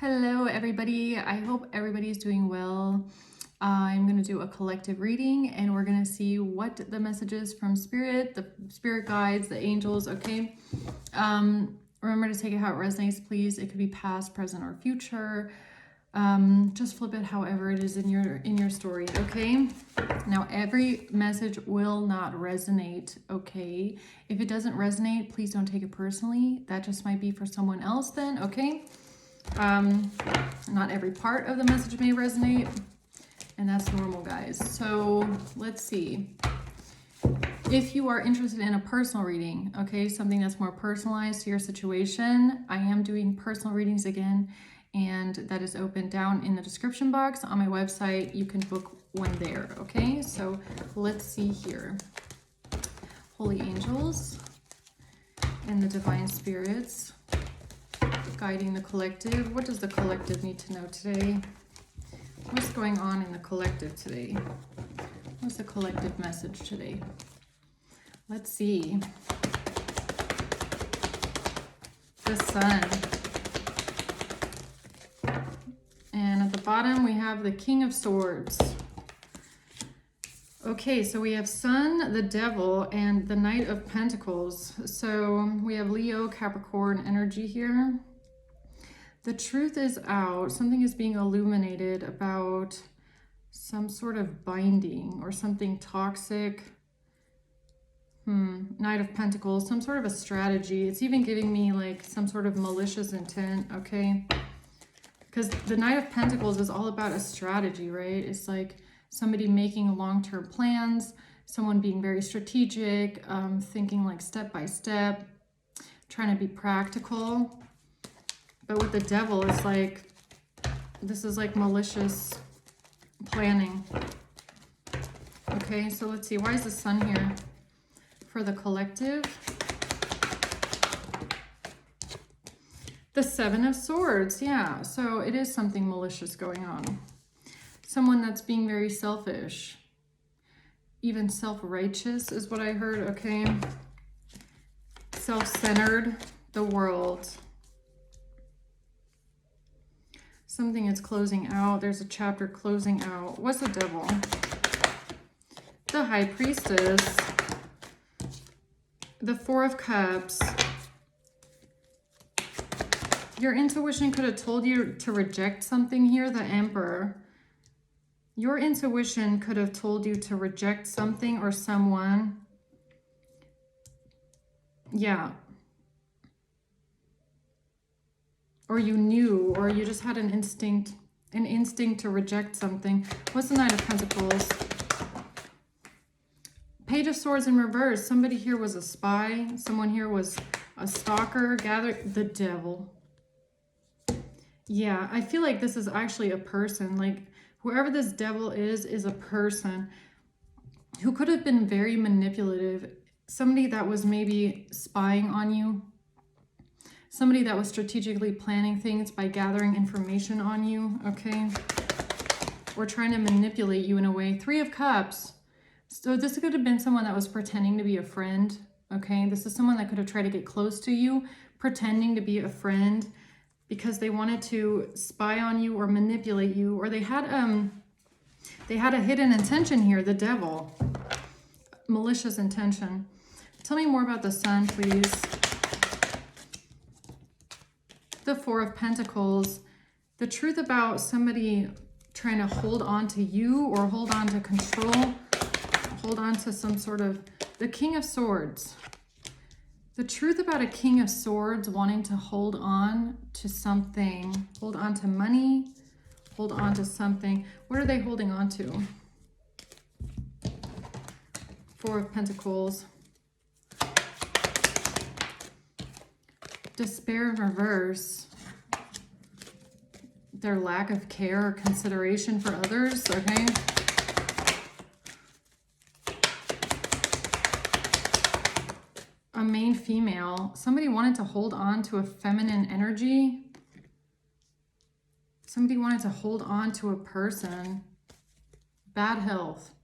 Hello, everybody. I hope everybody's doing well. I'm going to do a collective reading and we're going to see what the messages from Spirit, the Spirit guides, the angels, okay? Remember to take it how it resonates, please. It could be past, present, or future. Just flip it however it is in your story, okay? Now, every message will not resonate, okay? If it doesn't resonate, please don't take it personally. That just might be for someone else then, okay? Not every part of the message may resonate, and that's normal, guys. So let's see. If you are interested in a personal reading, okay, something that's more personalized to your situation, I am doing personal readings again, and that is open down in the description box on my website. You can book one there, okay? So let's see here. Holy angels and the divine spirits guiding the collective. What does the collective need to know today? What's going on in the collective today? What's the collective message today? Let's see. The Sun. And at the bottom we have the King of Swords. Okay, so we have Sun, the Devil, and the Knight of Pentacles. So we have Leo, Capricorn energy here. The truth is out. Something is being illuminated about some sort of binding or something toxic. Knight of Pentacles, some sort of a strategy. It's even giving me like some sort of malicious intent, okay? Because the Knight of Pentacles is all about a strategy, right? It's like somebody making long-term plans, someone being very strategic, thinking like step by step, trying to be practical. But with the Devil, it's like, this is like malicious planning. Okay, so let's see. Why is the Sun here for the collective? The Seven of Swords, yeah. So it is something malicious going on. Someone that's being very selfish. Even self-righteous is what I heard, okay? Self-centered, the world. Something is closing out. There's a chapter closing out. What's the Devil? The High Priestess. The Four of Cups. Your intuition could have told you to reject something here. The Emperor. Your intuition could have told you to reject something or someone. Yeah. Or you knew, or you just had an instinct to reject something. What's the Knight of Pentacles? Page of Swords in reverse. Somebody here was a spy. Someone here was a stalker. The Devil. Yeah, I feel like this is actually a person. Like whoever this Devil is a person who could have been very manipulative. Somebody that was maybe spying on you. Somebody that was strategically planning things by gathering information on you, okay? Or trying to manipulate you in a way. Three of Cups. So this could have been someone that was pretending to be a friend, okay? This is someone that could have tried to get close to you, pretending to be a friend because they wanted to spy on you or manipulate you, or they had a hidden intention here, the Devil. Malicious intention. Tell me more about the Sun, please. The Four of Pentacles, the truth about somebody trying to hold on to you or hold on to control, hold on to some sort of, the King of Swords. The truth about a King of Swords wanting to hold on to something, hold on to money, hold on to something. What are they holding on to? Four of Pentacles. Despair in reverse. Their lack of care or consideration for others, okay? A main female. Somebody wanted to hold on to a feminine energy. Somebody wanted to hold on to a person. Bad health.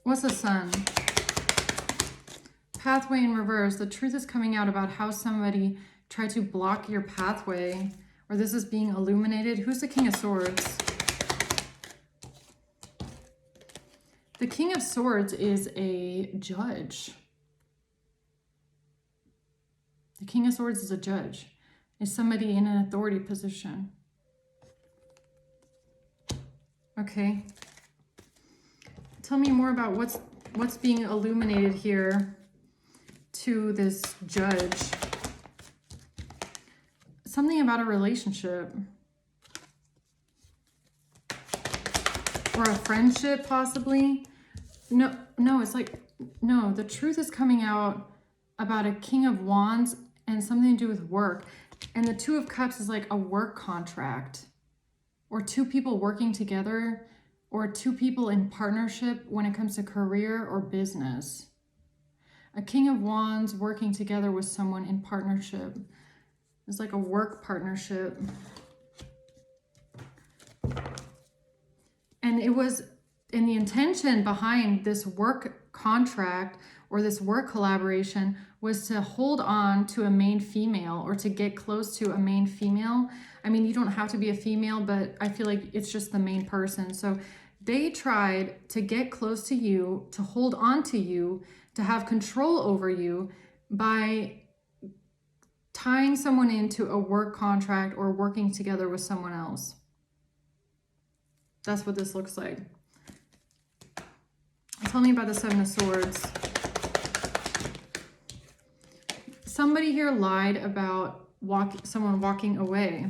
What's the Sun? Pathway in reverse. The truth is coming out about how somebody try to block your pathway, or this is being illuminated. Who's the King of Swords? The King of Swords is a judge. The King of Swords is a judge. Is somebody in an authority position. Okay. Tell me more about what's being illuminated here to this judge. Something about a relationship. Or a friendship, possibly. No, it's like, no, the truth is coming out about a King of Wands and something to do with work. And the Two of Cups is like a work contract. Or two people working together. Or two people in partnership when it comes to career or business. A King of Wands working together with someone in partnership. It's like a work partnership. And it was, and the intention behind this work contract or this work collaboration was to hold on to a main female or to get close to a main female. I mean, you don't have to be a female, but I feel like it's just the main person. So they tried to get close to you, to hold on to you, to have control over you by tying someone into a work contract or working together with someone else. That's what this looks like. Tell me about the Seven of Swords. Somebody here lied about someone walking away.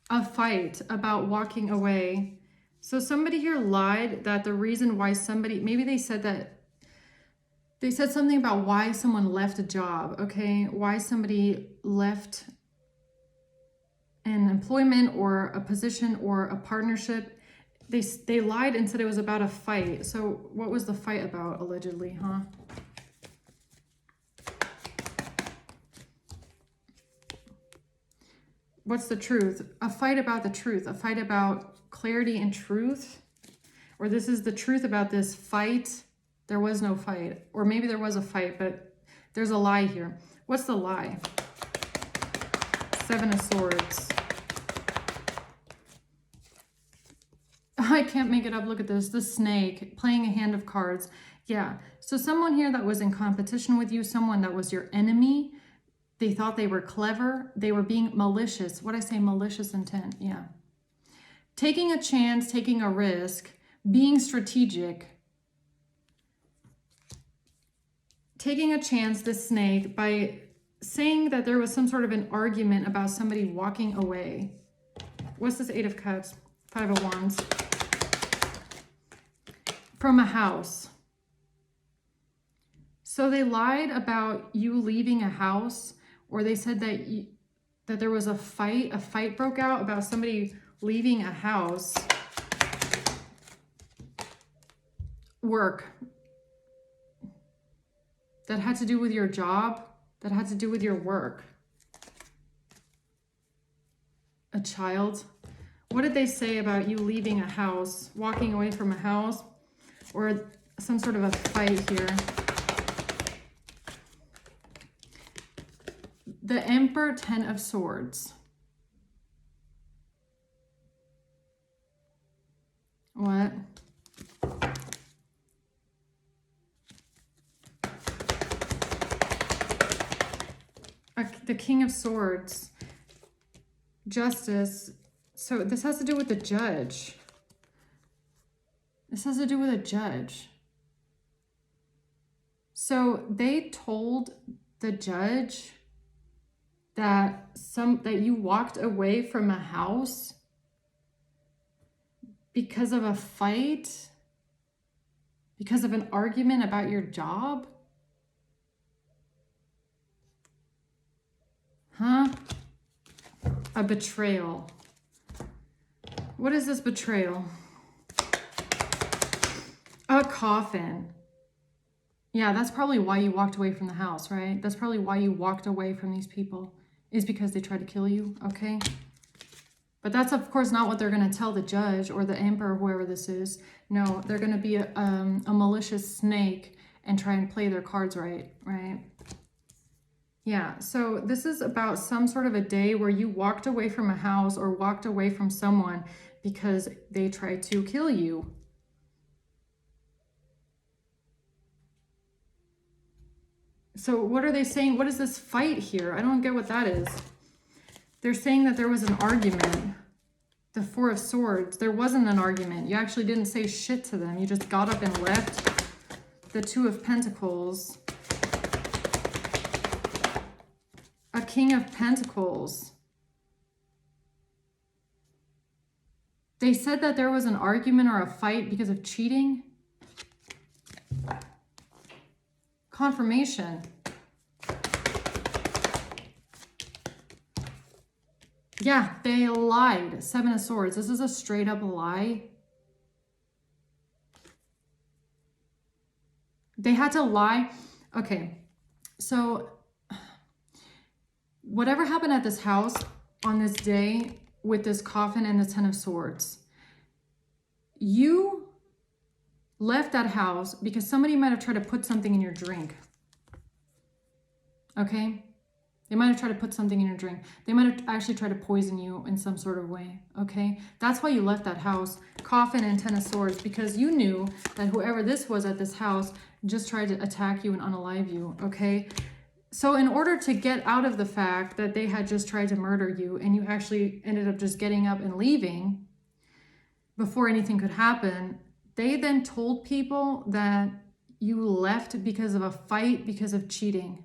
A fight about walking away. So somebody here lied that the reason why somebody, maybe they said something about why someone left a job, okay? Why somebody left an employment or a position or a partnership. They lied and said it was about a fight. So what was the fight about, allegedly, huh? What's the truth? A fight about the truth. A fight about clarity and truth. Or this is the truth about this fight. There was no fight. Or maybe there was a fight, but there's a lie here. What's the lie? Seven of Swords. I can't make it up. Look at this. The snake playing a hand of cards. Yeah. So someone here that was in competition with you, someone that was your enemy, they thought they were clever. They were being malicious. What I say, malicious intent. Yeah. Taking a chance, taking a risk, being strategic. Taking a chance, this snake, by saying that there was some sort of an argument about somebody walking away. What's this Eight of Cups? Five of Wands. From a house. So they lied about you leaving a house, or they said that there was a fight broke out about somebody leaving a house. Work. That had to do with your job, that had to do with your work. A child. What did they say about you leaving a house, walking away from a house, or some sort of a fight here? The Emperor, Ten of Swords. What? The King of Swords. Justice. So this has to do with the judge. This has to do with a judge. So they told the judge that you walked away from a house because of a fight, because of an argument about your job. Huh? A betrayal. What is this betrayal? A coffin. Yeah, that's probably why you walked away from the house, right? That's probably why you walked away from these people, is because they tried to kill you, okay? But that's, of course, not what they're going to tell the judge or the emperor, whoever this is. No, they're going to be a malicious snake and try and play their cards right, right? Yeah, so this is about some sort of a day where you walked away from a house or walked away from someone because they tried to kill you. So what are they saying? What is this fight here? I don't get what that is. They're saying that there was an argument. The Four of Swords. There wasn't an argument. You actually didn't say shit to them. You just got up and left. The Two of Pentacles. A King of Pentacles. They said that there was an argument or a fight because of cheating. Confirmation. Yeah, they lied. Seven of Swords. This is a straight up lie. They had to lie. Okay, so whatever happened at this house on this day with this coffin and the Ten of Swords, you left that house because somebody might have tried to put something in your drink. Okay? They might have tried to put something in your drink. They might have actually tried to poison you in some sort of way. Okay? That's why you left that house. Coffin and Ten of Swords, because you knew that whoever this was at this house just tried to attack you and unalive you. Okay? So in order to get out of the fact that they had just tried to murder you and you actually ended up just getting up and leaving before anything could happen, they then told people that you left because of a fight, because of cheating.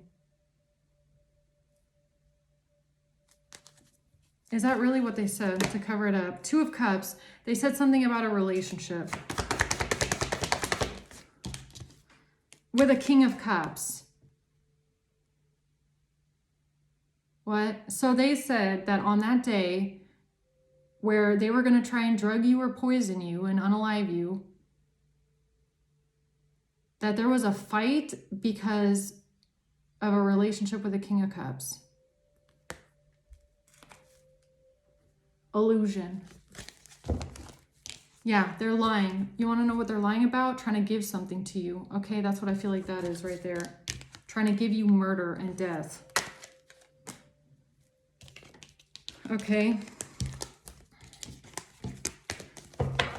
Is that really what they said to cover it up? Two of Cups. They said something about a relationship. With a King of Cups. What? So they said that on that day where they were going to try and drug you or poison you and unalive you, that there was a fight because of a relationship with a King of Cups. Illusion. Yeah, they're lying. You want to know what they're lying about? Trying to give something to you. Okay, that's what I feel like that is right there. Trying to give you murder and death. Okay.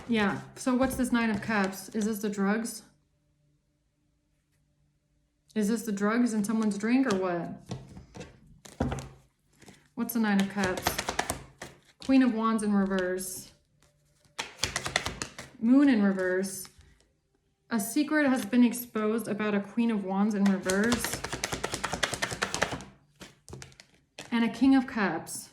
Yeah, so what's this Nine of Cups? Is this the drugs? Is this the drugs in someone's drink or what? What's the Nine of Cups? Queen of Wands in reverse. Moon in reverse. A secret has been exposed about a Queen of Wands in reverse. And a King of Cups.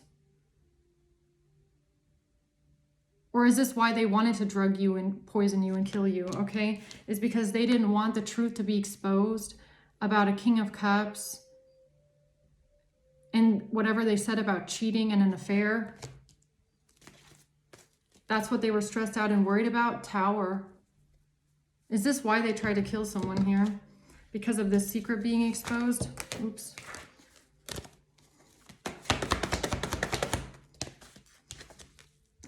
Or is this why they wanted to drug you and poison you and kill you, okay? It's because they didn't want the truth to be exposed about a King of Cups and whatever they said about cheating and an affair. That's what they were stressed out and worried about. Tower. Is this why they tried to kill someone here? Because of this secret being exposed? Oops.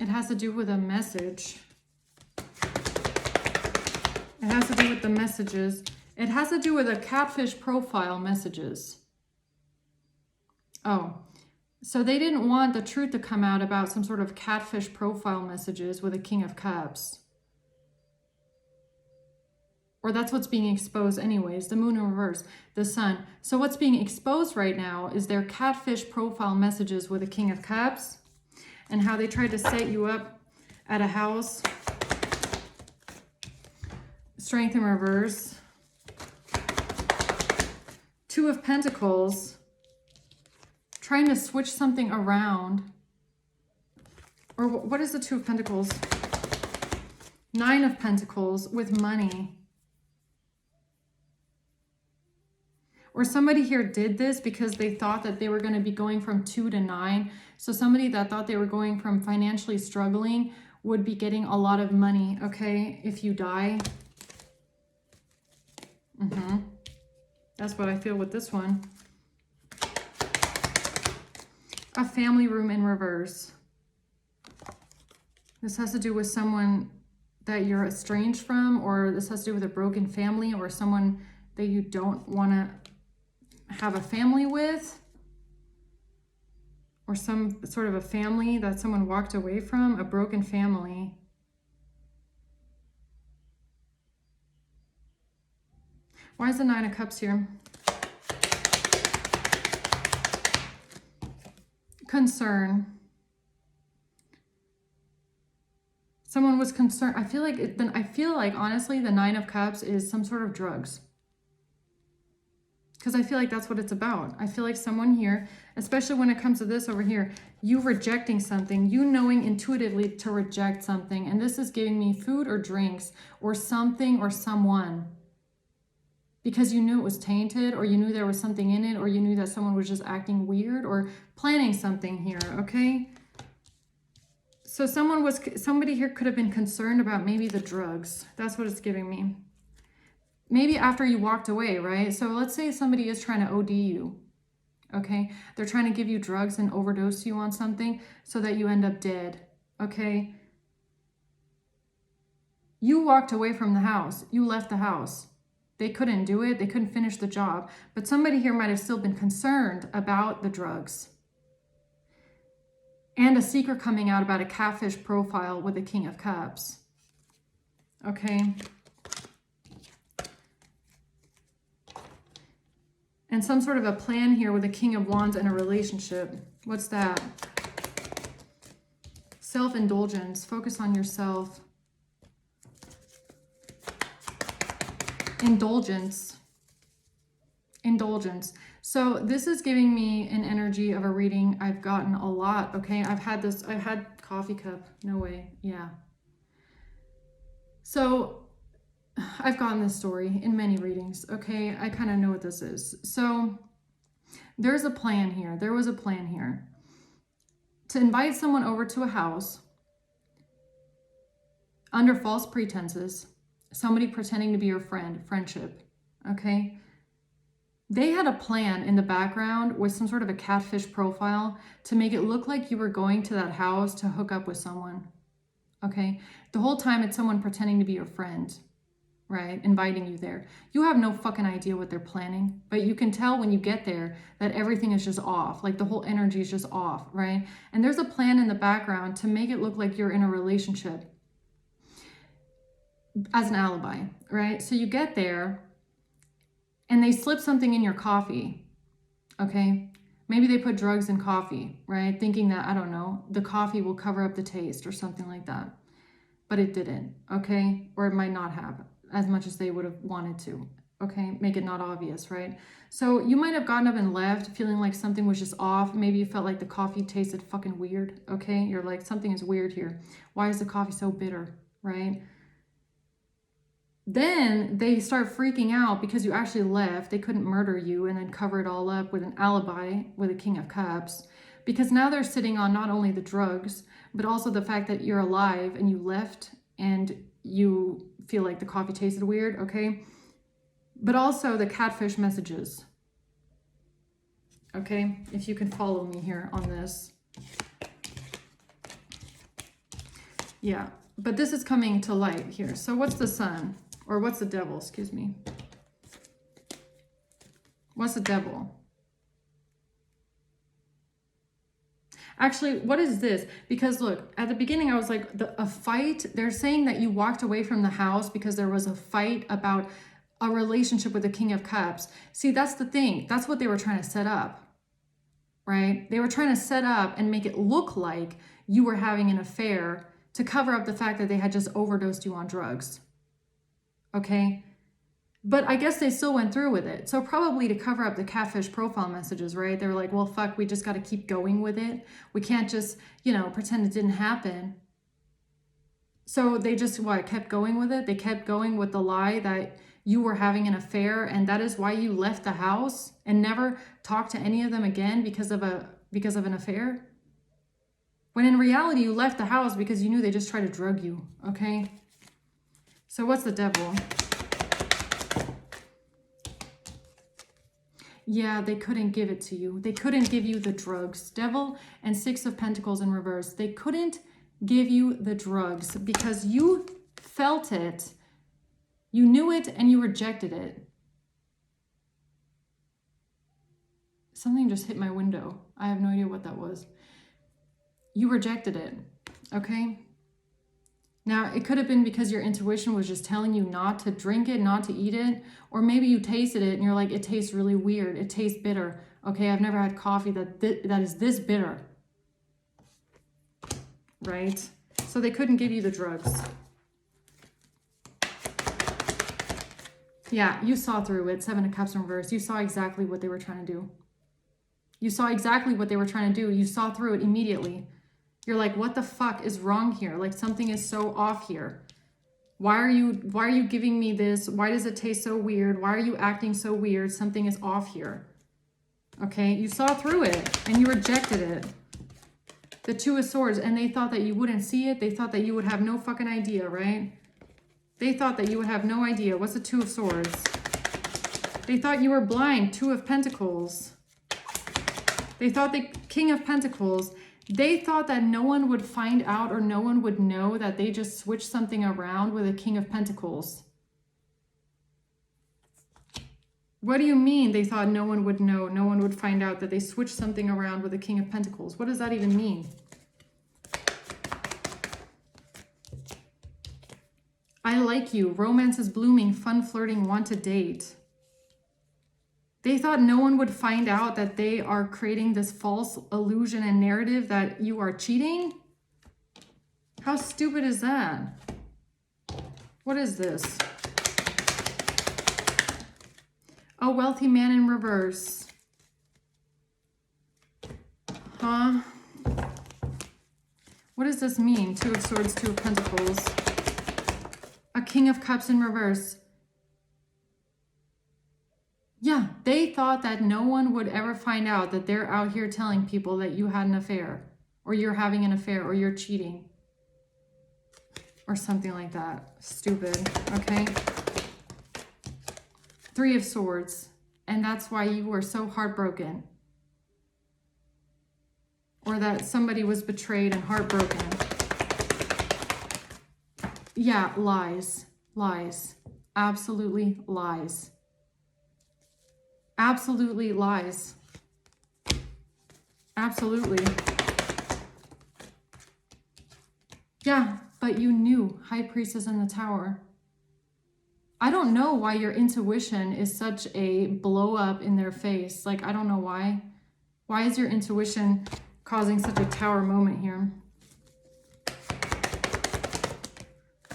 It has to do with a message. It has to do with the messages. It has to do with a catfish profile messages. Oh. So they didn't want the truth to come out about some sort of catfish profile messages with a King of Cups. Or that's what's being exposed anyways. The Moon in reverse, the Sun. So what's being exposed right now is their catfish profile messages with a King of Cups and how they tried to set you up at a house. Strength in reverse. Two of Pentacles. Trying to switch something around. Or what is the Two of Pentacles? Nine of Pentacles with money. Or somebody here did this because they thought that they were going to be going from 2 to 9. So somebody that thought they were going from financially struggling would be getting a lot of money, okay, if you die. That's what I feel with this one. A family room in reverse. This has to do with someone that you're estranged from, or this has to do with a broken family or someone that you don't want to have a family with, or some sort of a family that someone walked away from, a broken family. Why is the Nine of Cups here? Concern. Someone was concerned. I feel like honestly, the Nine of Cups is some sort of drugs. Because I feel like that's what it's about. I feel like someone here, especially when it comes to this over here, you rejecting something, you knowing intuitively to reject something. And this is giving me food or drinks or something or someone. Because you knew it was tainted, or you knew there was something in it, or you knew that someone was just acting weird or planning something here, okay? So somebody here could have been concerned about maybe the drugs. That's what it's giving me. Maybe after you walked away, right? So let's say somebody is trying to OD you, okay? They're trying to give you drugs and overdose you on something so that you end up dead, okay? You walked away from the house. You left the house. They couldn't do it. They couldn't finish the job. But somebody here might have still been concerned about the drugs. And a secret coming out about a catfish profile with a King of Cups, okay? And some sort of a plan here with a King of Wands and a relationship. What's that? Self-indulgence. Focus on yourself. Indulgence. Indulgence. So this is giving me an energy of a reading I've gotten a lot, okay? I've had coffee cup. No way. Yeah. So I've gotten this story in many readings, okay? I kind of know what this is. So there's a plan here. There was a plan here to invite someone over to a house under false pretenses, somebody pretending to be your friend, friendship, okay? They had a plan in the background with some sort of a catfish profile to make it look like you were going to that house to hook up with someone, okay? The whole time it's someone pretending to be your friend, right? Inviting you there. You have no fucking idea what they're planning, but you can tell when you get there that everything is just off. Like the whole energy is just off, right? And there's a plan in the background to make it look like you're in a relationship as an alibi, right? So you get there and they slip something in your coffee, okay? Maybe they put drugs in coffee, right? Thinking that, I don't know, the coffee will cover up the taste or something like that. But it didn't, okay? Or it might not have as much as they would have wanted to, okay? Make it not obvious, right? So you might have gotten up and left feeling like something was just off. Maybe you felt like the coffee tasted fucking weird, okay? You're like, something is weird here. Why is the coffee so bitter, right? Then they start freaking out because you actually left. They couldn't murder you and then cover it all up with an alibi with a King of Cups. Because now they're sitting on not only the drugs, but also the fact that you're alive and you left and you feel like the coffee tasted weird, okay? But also the catfish messages. Okay, if you can follow me here on this. Yeah, but this is coming to light here. So what's the Sun? Or what's the Devil, excuse me. What's the Devil? Actually, what is this? Because look, at the beginning I was like, a fight, they're saying that you walked away from the house because there was a fight about a relationship with the King of Cups. See, that's the thing. That's what they were trying to set up, right? They were trying to set up and make it look like you were having an affair to cover up the fact that they had just overdosed you on drugs, okay? But I guess they still went through with it. So probably to cover up the catfish profile messages, right? They were like, well, fuck, we just got to keep going with it. We can't just, pretend it didn't happen. So they just, kept going with it? They kept going with the lie that you were having an affair, and that is why you left the house and never talked to any of them again because of an affair? When in reality, you left the house because you knew they just tried to drug you, okay? So what's the Devil? Yeah, they couldn't give it to you. They couldn't give you the drugs. Devil and Six of Pentacles in reverse. They couldn't give you the drugs because you felt it, you knew it, and you rejected it. Something just hit my window. I have no idea what that was. You rejected it, okay? Now, it could have been because your intuition was just telling you not to drink it, not to eat it, or maybe you tasted it and you're like, it tastes really weird. It tastes bitter. Okay, I've never had coffee that is this bitter, right? So they couldn't give you the drugs. Yeah, you saw through it. 7 of Cups in reverse. You saw exactly what they were trying to do. You saw exactly what they were trying to do. You saw through it immediately. You're like, what the fuck is wrong here? Like, something is so off here. Why are you giving me this? Why does it taste so weird? Why are you acting so weird? Something is off here. Okay, you saw through it and you rejected it. The 2 of Swords, and they thought that you wouldn't see it. They thought that you would have no fucking idea, right? They thought that you would have no idea. What's the 2 of Swords? They thought you were blind. 2 of Pentacles. They thought the King of Pentacles. They thought that no one would find out or no one would know that they just switched something around with a King of Pentacles. What do you mean they thought no one would know, no one would find out that they switched something around with a King of Pentacles? What does that even mean? I like you. Romance is blooming. Fun flirting. Want to date. They thought no one would find out that they are creating this false illusion and narrative that you are cheating. How stupid is that? What is this? A wealthy man in reverse. Huh? What does this mean? 2 of Swords, 2 of Pentacles. A King of Cups in reverse. Yeah, they thought that no one would ever find out that they're out here telling people that you had an affair, or you're having an affair, or you're cheating, or something like that. Stupid, okay? 3 of Swords, and that's why you were so heartbroken, or that somebody was betrayed and heartbroken. Yeah, lies, lies, absolutely lies. Absolutely lies. Absolutely. Yeah, but you knew. High Priestess in the Tower. I don't know why your intuition is such a blow up in their face. Like, I don't know why. Why is your intuition causing such a Tower moment here?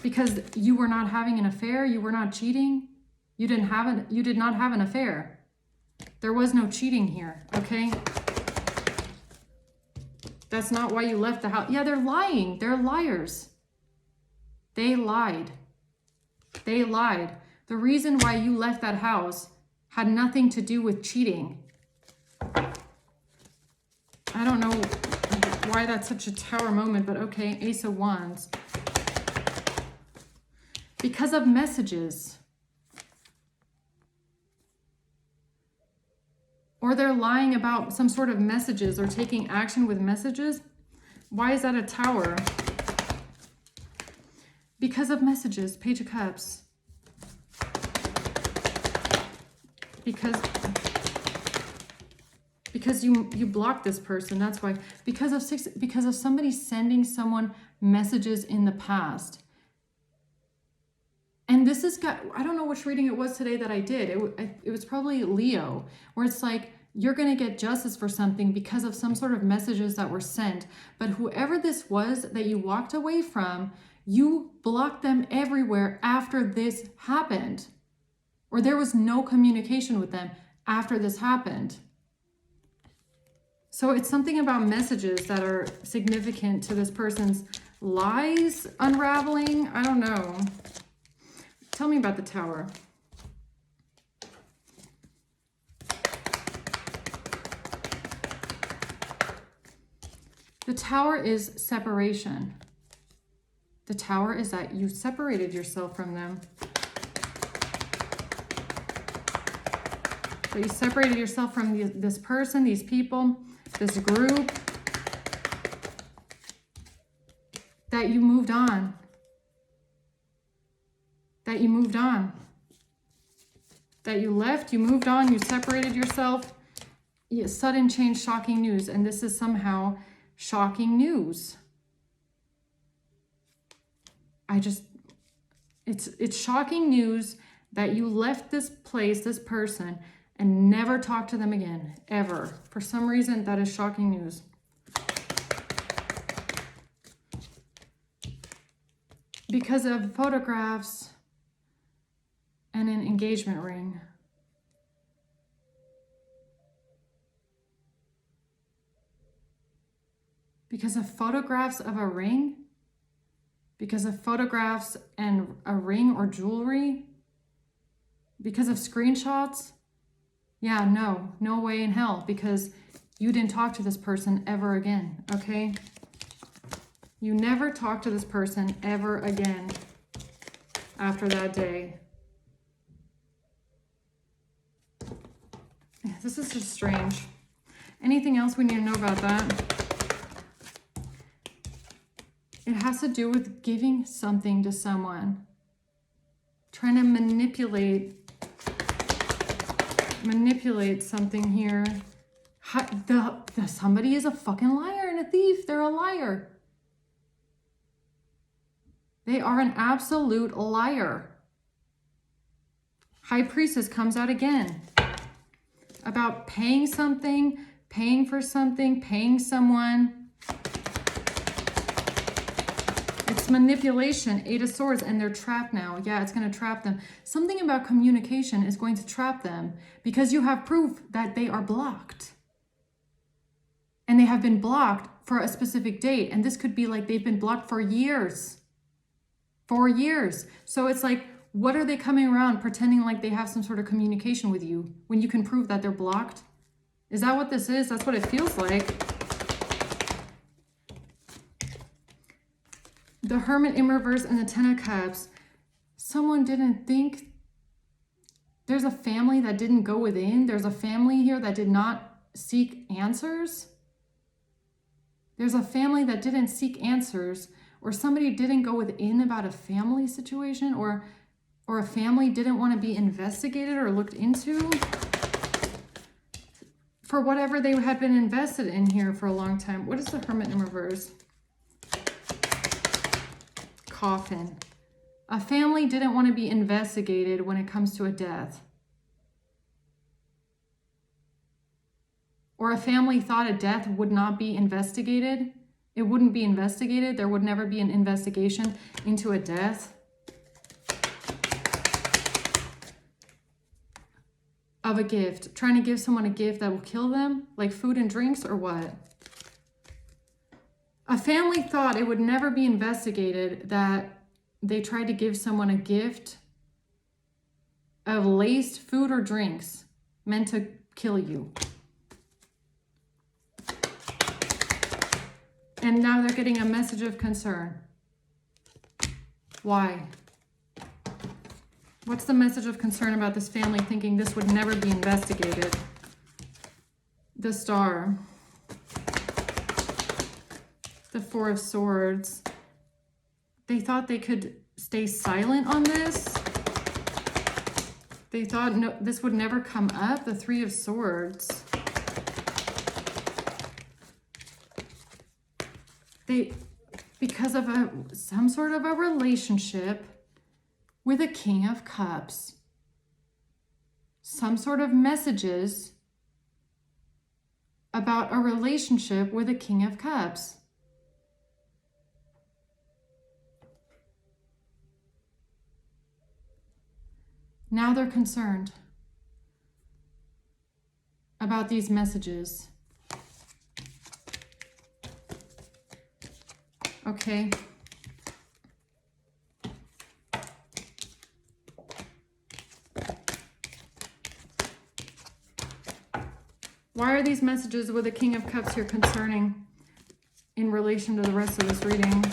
Because you were not having an affair. You were not cheating. You did not have an affair. There was no cheating here, okay? That's not why you left the house. Yeah, they're lying. They're liars. They lied. They lied. The reason why you left that house had nothing to do with cheating. I don't know why that's such a Tower moment, but okay, Ace of Wands. Because of messages. Or they're lying about some sort of messages or taking action with messages. Why is that a Tower? Because of messages. Page of Cups. Because you blocked this person. That's why. Because of somebody sending someone messages in the past. And this is I don't know which reading it was today that I did. It was probably Leo, where it's like, you're going to get justice for something because of some sort of messages that were sent. But whoever this was that you walked away from, you blocked them everywhere after this happened. Or there was no communication with them after this happened. So it's something about messages that are significant to this person's lies unraveling. I don't know. Tell me about the Tower. The Tower is separation. The Tower is that you separated yourself from them. So you separated yourself from this person, these people, this group. That you moved on. That you moved on. That you left, you moved on, you separated yourself. Yeah, sudden change, shocking news. And this is somehow shocking news. It's shocking news that you left this place, this person, and never talked to them again, ever. For some reason, that is shocking news. Because of photographs and an engagement ring. Because of photographs of a ring? Because of photographs and a ring or jewelry? Because of screenshots? Yeah, no way in hell, because you didn't talk to this person ever again, okay? You never talked to this person ever again after that day. This is just strange. Anything else we need to know about that? It has to do with giving something to someone. Trying to manipulate something here. Somebody is a fucking liar and a thief. They're a liar. They are an absolute liar. High Priestess comes out again. About paying something, paying for something, paying someone. It's manipulation, 8 of Swords, and they're trapped now. Yeah, it's going to trap them. Something about communication is going to trap them because you have proof that they are blocked. And they have been blocked for a specific date. And this could be like they've been blocked for years. 4 years. So it's like, what are they coming around pretending like they have some sort of communication with you when you can prove that they're blocked? Is that what this is? That's what it feels like. The Hermit in reverse and the 10 of Cups. Someone didn't think. There's a family that didn't go within. There's a family here that did not seek answers. There's a family that didn't seek answers. Or somebody didn't go within about a family situation, or a family didn't want to be investigated or looked into for whatever they had been invested in here for a long time. What is the Hermit in reverse? Coffin. A family didn't want to be investigated when it comes to a death. Or a family thought a death would not be investigated. It wouldn't be investigated. There would never be an investigation into a death of a gift. Trying to give someone a gift that will kill them, like food and drinks, or what? A family thought it would never be investigated that they tried to give someone a gift of laced food or drinks meant to kill you. And now they're getting a message of concern. Why? What's the message of concern about this family thinking this would never be investigated? The Star. The 4 of Swords. They thought they could stay silent on this. They thought no, this would never come up. The 3 of Swords. Because of some sort of a relationship with a King of Cups. Some sort of messages about a relationship with a King of Cups. Now they're concerned about these messages. Okay. Why are these messages with the King of Cups here concerning in relation to the rest of this reading?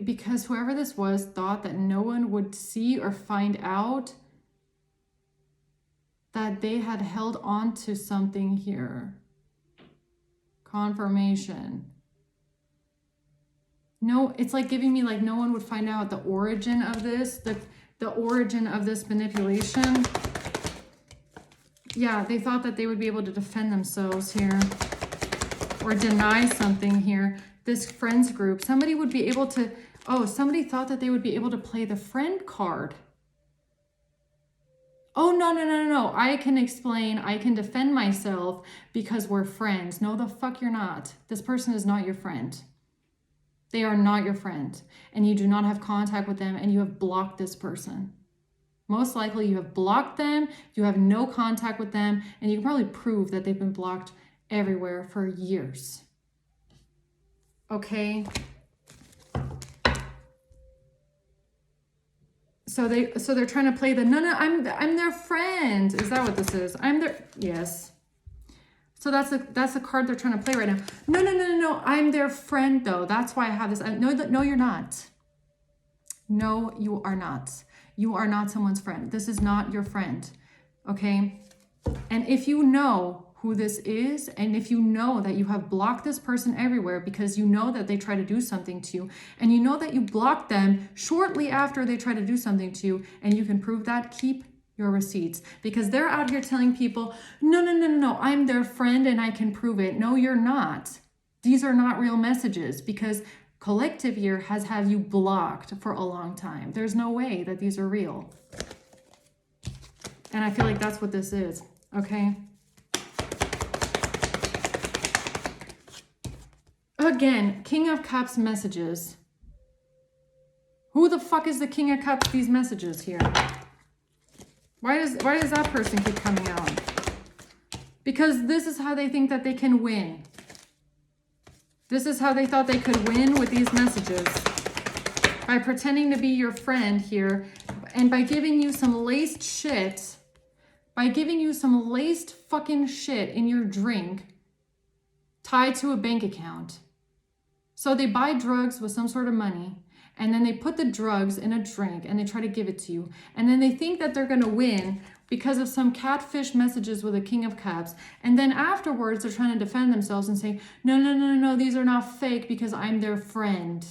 Because whoever this was thought that no one would see or find out that they had held on to something here. Confirmation. No, it's like giving me like no one would find out the origin of this. the origin of this manipulation. Yeah, they thought that they would be able to defend themselves here or deny something here. This friends group, somebody would be able to, oh, somebody thought that they would be able to play the friend card. Oh, no, no, no, no, no. I can explain. I can defend myself because we're friends. No, the fuck you're not. This person is not your friend. They are not your friend. And you do not have contact with them, and you have blocked this person. Most likely you have blocked them. You have no contact with them. And you can probably prove that they've been blocked everywhere for years. Okay. So they're trying to play the, no, I'm their friend. Is that what this is? I'm their, yes. So that's the card they're trying to play right now. No, no, no, no, no. I'm their friend though. That's why I have this. No, you're not. No, you are not. You are not someone's friend. This is not your friend. Okay. And if you know who this is, and if you know that you have blocked this person everywhere because you know that they try to do something to you, and you know that you blocked them shortly after they try to do something to you, and you can prove that, keep your receipts, because they're out here telling people, no, no, no, no, no, I'm their friend and I can prove it. No, you're not. These are not real messages, because collective here has had you blocked for a long time. There's no way that these are real. And I feel like that's what this is, okay? Again, King of Cups messages. Who the fuck is the King of Cups, these messages here? Why does that person keep coming out? Because this is how they think that they can win. This is how they thought they could win with these messages. By pretending to be your friend here, and by giving you some laced shit, by giving you some laced fucking shit in your drink tied to a bank account. So they buy drugs with some sort of money, and then they put the drugs in a drink and they try to give it to you. And then they think that they're going to win because of some catfish messages with a King of Cups. And then afterwards, they're trying to defend themselves and say, no, no, no, no, no, these are not fake because I'm their friend.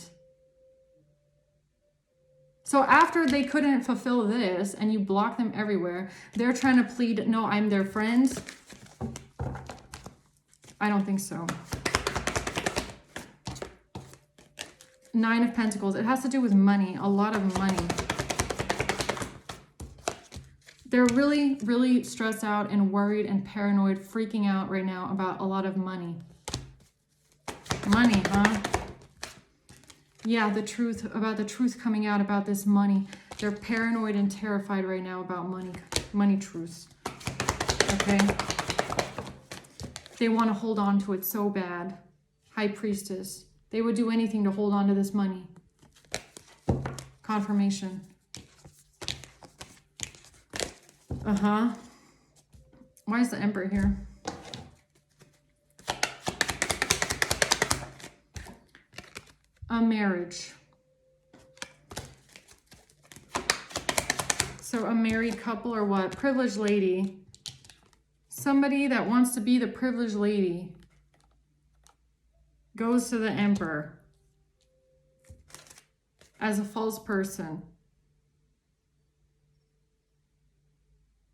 So after they couldn't fulfill this and you block them everywhere, they're trying to plead, no, I'm their friend. I don't think so. Nine of Pentacles. It has to do with money, a lot of money. They're really, really stressed out and worried and paranoid, freaking out right now about a lot of money. Money, huh? Yeah, the truth coming out about this money. They're paranoid and terrified right now about money truths. Okay? They want to hold on to it so bad. High Priestess. They would do anything to hold on to this money. Confirmation. Uh-huh. Why is the Emperor here? A marriage. So a married couple or what? Privileged lady. Somebody that wants to be the privileged lady goes to the Emperor as a false person.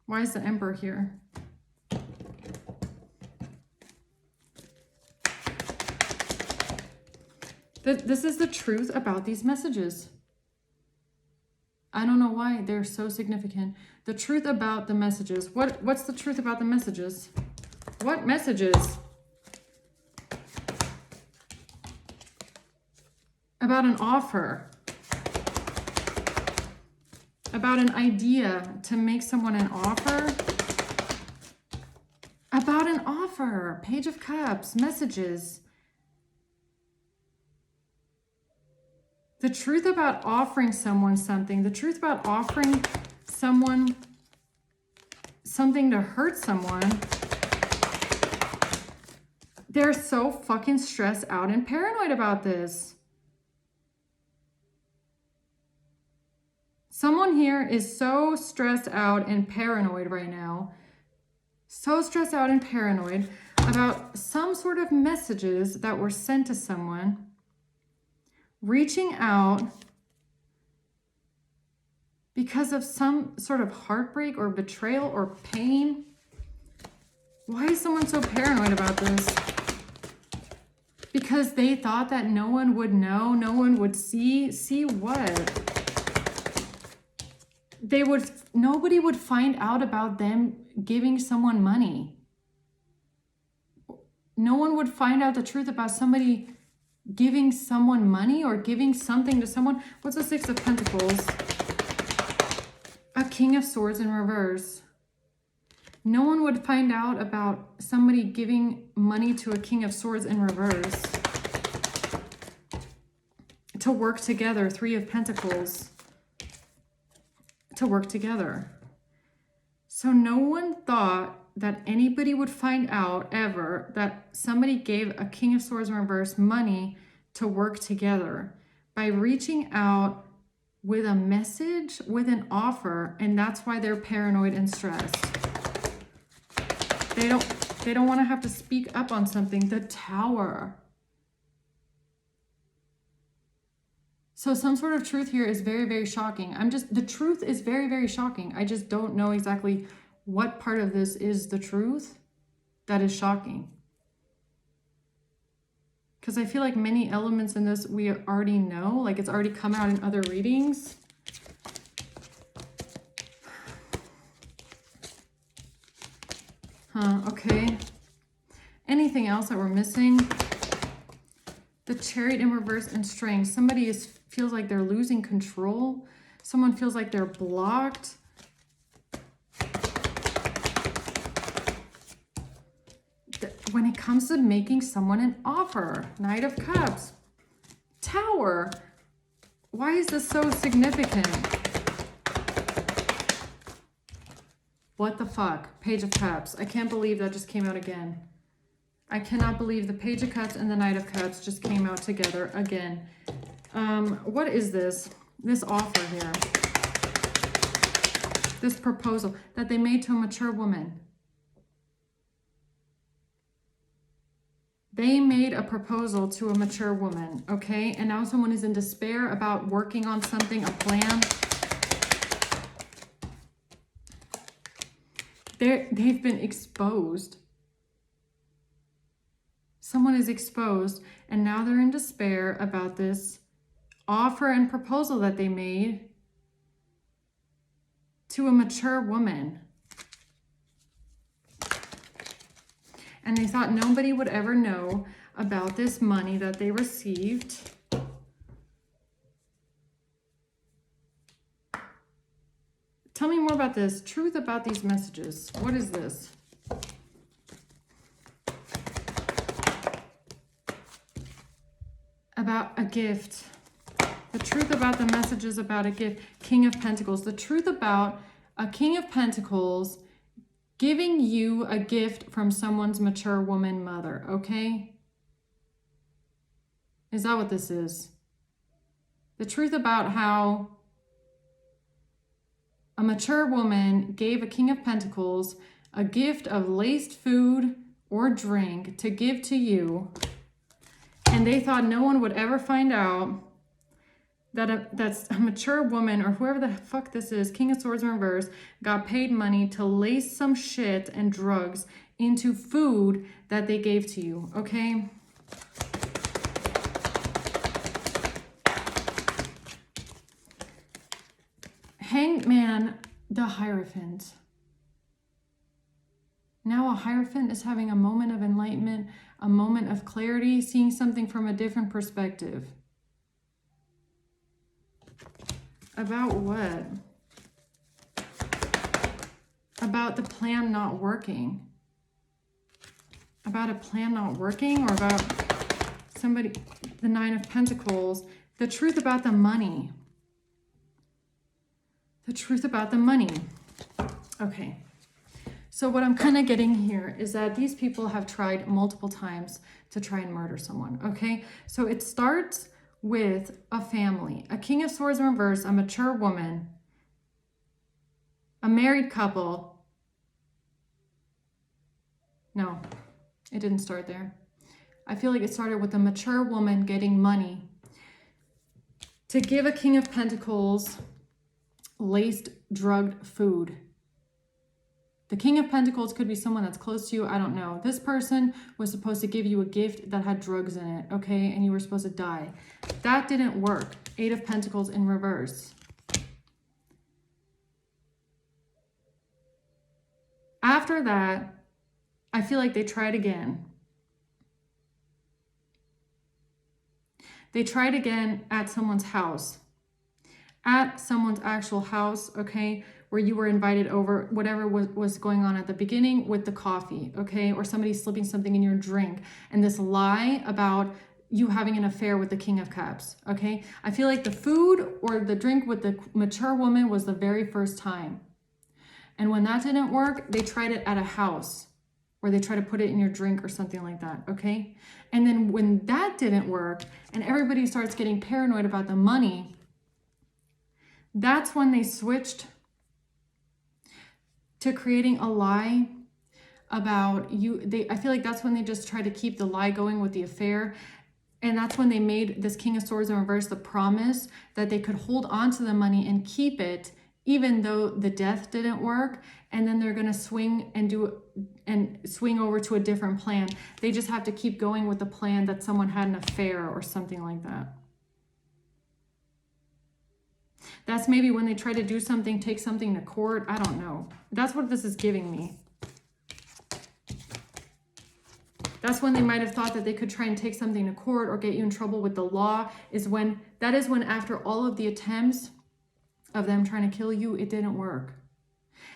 Why is the Emperor here? This is the truth about these messages. I don't know why they're so significant. The truth about the messages. What's the truth about the messages? What messages? About an offer. About an idea to make someone an offer. About an offer. Page of Cups. Messages. The truth about offering someone something. The truth about offering someone something to hurt someone. They're so fucking stressed out and paranoid about this. Someone here is so stressed out and paranoid right now. So stressed out and paranoid about some sort of messages that were sent to someone. Reaching out because of some sort of heartbreak or betrayal or pain. Why is someone so paranoid about this? Because they thought that no one would know, no one would see. See what? Nobody would find out about them giving someone money. No one would find out the truth about somebody giving someone money or giving something to someone. What's the Six of Pentacles? A King of Swords in reverse. No one would find out about somebody giving money to a King of Swords in reverse. To work together, Three of Pentacles. To work together. So no one thought that anybody would find out ever that somebody gave a King of Swords in reverse money to work together by reaching out with a message, with an offer, and that's why they're paranoid and stressed. They don't want to have to speak up on something. The Tower. So some sort of truth here is very, very shocking. The truth is very, very shocking. I just don't know exactly what part of this is the truth that is shocking. Because I feel like many elements in this we already know, like it's already come out in other readings. Okay. Anything else that we're missing? The Chariot in reverse and Strength. Somebody feels like they're losing control. Someone feels like they're blocked. When it comes to making someone an offer. Knight of Cups. Tower. Why is this so significant? What the fuck? Page of Cups. I can't believe that just came out again. I cannot believe the Page of Cups and the Knight of Cups just came out together again. What is this? This offer here. This proposal that they made to a mature woman. They made a proposal to a mature woman, okay? And now someone is in despair about working on something, a plan. They've been exposed. Someone is exposed, and now they're in despair about this offer and proposal that they made to a mature woman. And they thought nobody would ever know about this money that they received. Tell me more about this. Truth about these messages. What is this? About a gift. The truth about the messages about a gift. King of Pentacles. The truth about a King of Pentacles giving you a gift from someone's mature woman mother, okay? Is that what this is? The truth about how a mature woman gave a King of Pentacles a gift of laced food or drink to give to you, and they thought no one would ever find out that that's a mature woman, or whoever the fuck this is, King of Swords in reverse, got paid money to lace some shit and drugs into food that they gave to you, okay? Hangman, the Hierophant. Now a Hierophant is having a moment of enlightenment, a moment of clarity, seeing something from a different perspective. About what? About the plan not working. About a plan not working, or about somebody, the Nine of Pentacles. The truth about the money. The truth about the money. Okay. So what I'm kind of getting here is that these people have tried multiple times to try and murder someone, okay? So it starts with a family, a King of Swords in reverse, a mature woman, a married couple. No, it didn't start there. I feel like it started with a mature woman getting money to give a King of Pentacles laced, drugged food. The King of Pentacles could be someone that's close to you. I don't know. This person was supposed to give you a gift that had drugs in it, okay? And you were supposed to die. That didn't work. 8 of Pentacles in reverse. After that, I feel like they tried again. They tried again at someone's house. At someone's actual house, okay? Where you were invited over, whatever was going on at the beginning with the coffee, okay? Or somebody slipping something in your drink. And this lie about you having an affair with the King of Cups, okay? I feel like the food or the drink with the mature woman was the very first time. And when that didn't work, they tried it at a house where they try to put it in your drink or something like that, okay? And then when that didn't work and everybody starts getting paranoid about the money, that's when they switched to creating a lie about you. I feel like that's when they just try to keep the lie going with the affair. And that's when they made this King of Swords in reverse the promise that they could hold on to the money and keep it even though the death didn't work. And then they're going to swing over to a different plan. They just have to keep going with the plan that someone had an affair or something like that. That's maybe when they try to do something, take something to court. I don't know. That's what this is giving me. That's when they might have thought that they could try and take something to court or get you in trouble with the law. That is when after all of the attempts of them trying to kill you, it didn't work.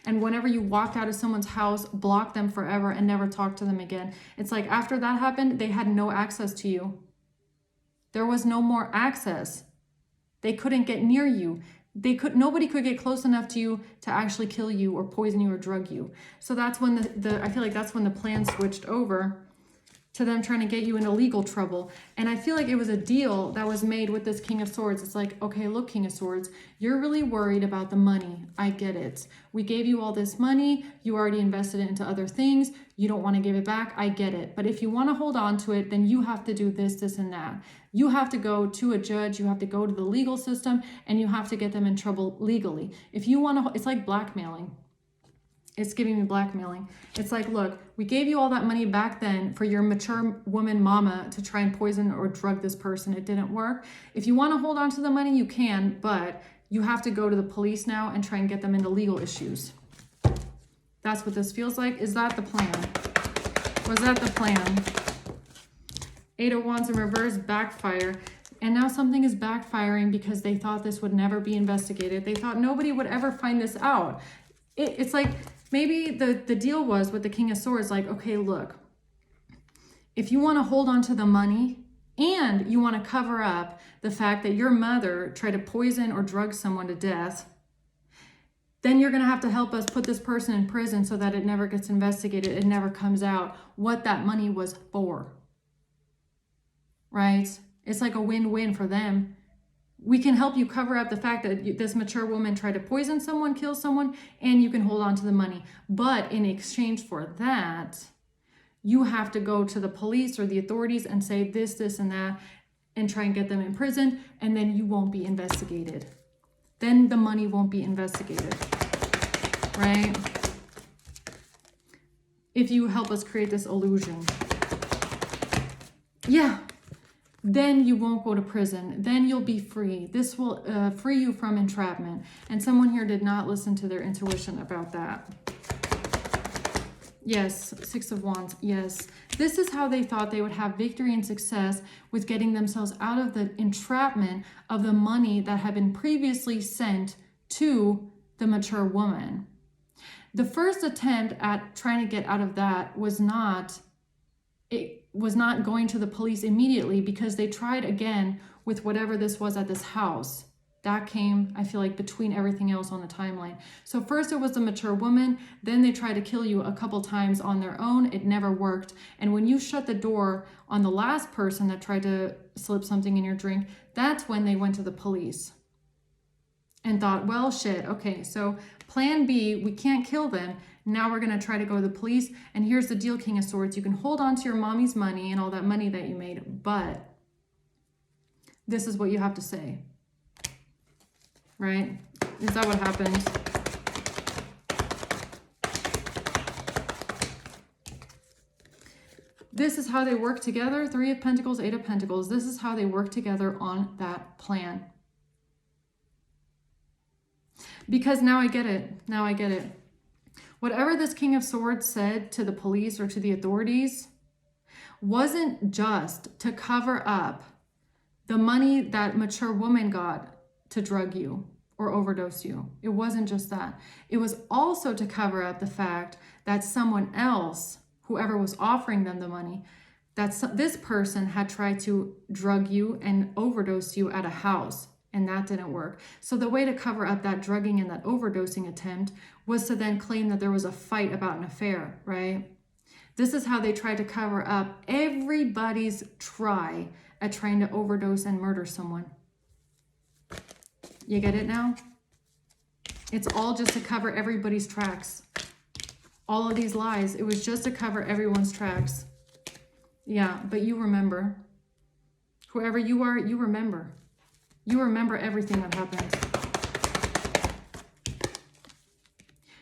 And whenever you walked out of someone's house, blocked them forever and never talked to them again. It's like after that happened, they had no access to you. There was no more access. They couldn't get near you. Nobody could get close enough to you to actually kill you or poison you or drug you. So that's when I feel like that's when the plan switched over to them trying to get you into legal trouble. And I feel like it was a deal that was made with this King of Swords. It's like, okay, look, King of Swords, you're really worried about the money. I get it. We gave you all this money. You already invested it into other things. You don't want to give it back. I get it. But if you want to hold on to it, then you have to do this, this, and that. You have to go to a judge. You have to go to the legal system and you have to get them in trouble legally. If you want to, it's like blackmailing. It's giving me blackmailing. It's like, look, we gave you all that money back then for your mature woman mama to try and poison or drug this person. It didn't work. If you want to hold on to the money, you can, but you have to go to the police now and try and get them into legal issues. That's what this feels like. Is that the plan? Was that the plan? 8 of Wands in reverse, backfire. And now something is backfiring because they thought this would never be investigated. They thought nobody would ever find this out. It's like, maybe the deal was with the King of Swords, like, okay, look, if you want to hold on to the money and you want to cover up the fact that your mother tried to poison or drug someone to death, then you're going to have to help us put this person in prison so that it never gets investigated. It never comes out what that money was for, right? It's like a win-win for them. We can help you cover up the fact that this mature woman tried to poison someone, kill someone, and you can hold on to the money. But in exchange for that, you have to go to the police or the authorities and say this, this, and that, and try and get them in prison, and then you won't be investigated. Then the money won't be investigated, right? If you help us create this illusion. Yeah. Then you won't go to prison. Then you'll be free. This will free you from entrapment. And someone here did not listen to their intuition about that. Yes, 6 of Wands, yes. This is how they thought they would have victory and success with getting themselves out of the entrapment of the money that had been previously sent to the mature woman. The first attempt at trying to get out of that was not going to the police immediately, because they tried again with whatever this was at this house. That came, I feel like, between everything else on the timeline. So first it was the mature woman, then they tried to kill you a couple times on their own. It never worked. And when you shut the door on the last person that tried to slip something in your drink, that's when they went to the police and thought, well, shit, okay, so plan B, we can't kill them. Now we're going to try to go to the police. And here's the deal, King of Swords. You can hold on to your mommy's money and all that money that you made, but this is what you have to say, right? Is that what happened? This is how they work together. 3 of Pentacles, 8 of Pentacles. This is how they work together on that plan. Because now I get it. Now I get it. Whatever this King of Swords said to the police or to the authorities wasn't just to cover up the money that mature woman got to drug you or overdose you. It wasn't just that. It was also to cover up the fact that someone else, whoever was offering them the money, this person had tried to drug you and overdose you at a house, and that didn't work. So the way to cover up that drugging and that overdosing attempt was to then claim that there was a fight about an affair, right? This is how they tried to cover up everybody's try at trying to overdose and murder someone. You get it now? It's all just to cover everybody's tracks. All of these lies, it was just to cover everyone's tracks. Yeah, but you remember. Whoever you are, you remember. You remember everything that happened.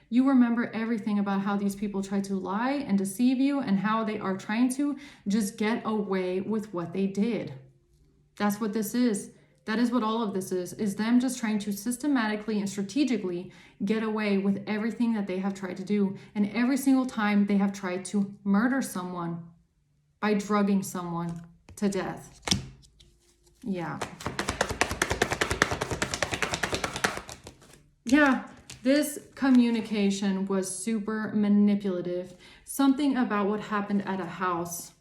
You remember everything about how these people tried to lie and deceive you and how they are trying to just get away with what they did. That's what this is. That is what all of this is them just trying to systematically and strategically get away with everything that they have tried to do. And every single time they have tried to murder someone by drugging someone to death. Yeah. Yeah, this communication was super manipulative. Something about what happened at a house.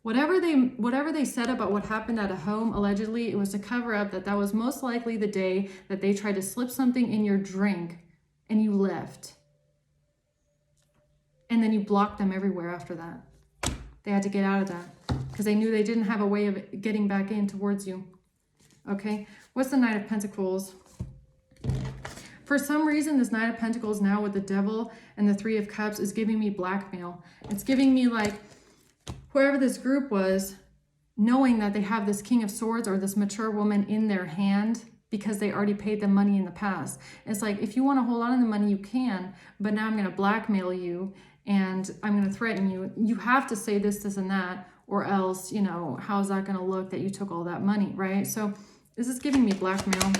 Whatever they said about what happened at a home, allegedly, it was to cover up that was most likely the day that they tried to slip something in your drink and you left. And then you blocked them everywhere after that. They had to get out of that because they knew they didn't have a way of getting back in towards you. Okay, what's the Knight of Pentacles? For some reason, this Knight of Pentacles now with the Devil and the 3 of Cups is giving me blackmail. It's giving me like whoever this group was, knowing that they have this King of Swords or this mature woman in their hand because they already paid them money in the past. It's like, if you want to hold on to the money, you can, but now I'm going to blackmail you and I'm going to threaten you. You have to say this, this, and that, or else, you know, how's that going to look that you took all that money, right? So this is giving me blackmail.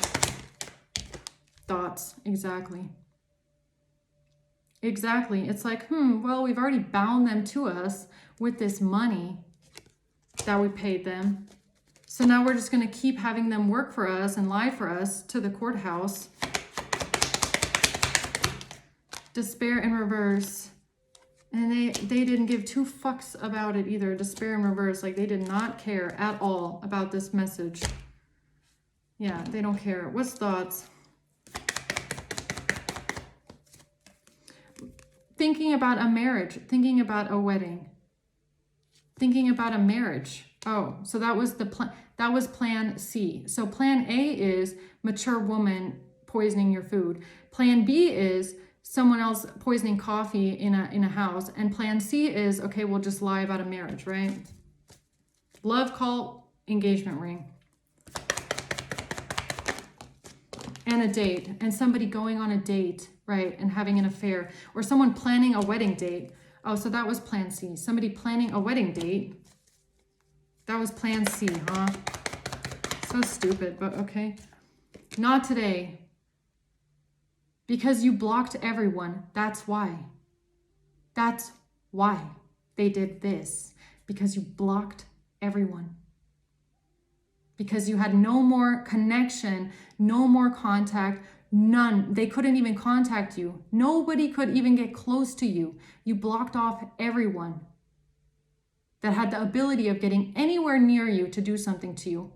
Thoughts, exactly. Exactly. It's like, well, we've already bound them to us with this money that we paid them. So now we're just going to keep having them work for us and lie for us to the courthouse. Despair in reverse. And they didn't give 2 fucks about it either. Despair in reverse. Like they did not care at all about this message. Yeah, they don't care. What's thoughts? Thinking about a marriage, thinking about a wedding, thinking about a marriage. Oh, so that was the plan. That was plan C. So plan A is mature woman poisoning your food. Plan B is someone else poisoning coffee in a house. And plan C is, okay, we'll just lie about a marriage, right? Love cult, engagement ring. And a date, and somebody going on a date, right, and having an affair, or someone planning a wedding date. Oh, so that was plan C. Somebody planning a wedding date. That was plan C, huh? So stupid, but okay. Not today. Because you blocked everyone. That's why. That's why they did this. Because you blocked everyone. Because you had no more connection, no more contact, none. They couldn't even contact you. Nobody could even get close to you. You blocked off everyone that had the ability of getting anywhere near you to do something to you.